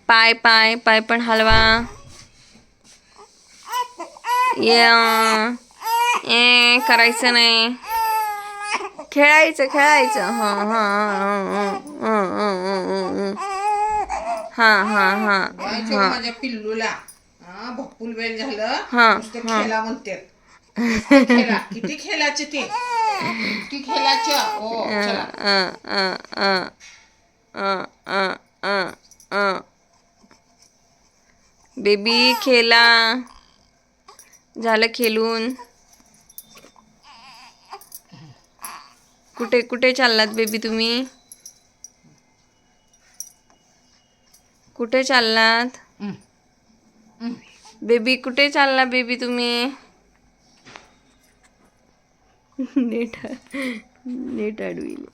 पाय पाय पाय पण हलवा. करायचं नाही. खेळायचं खेळायचं. हां हां हां हां हां हां माझ्या पिल्लूला भक्कुल वेळ झालं. हां नुसतं हां खेळा म्हणते. खेळा किती खेळायचे ते किती खेळायचं. हो चला. बेबी खेळा. झालं खेळून. कुठे कुठे चाललात बेबी तुम्ही? कुठे चाललात बेबी? कुठे चालला बेबी तुम्ही? नीट नीट अडविल.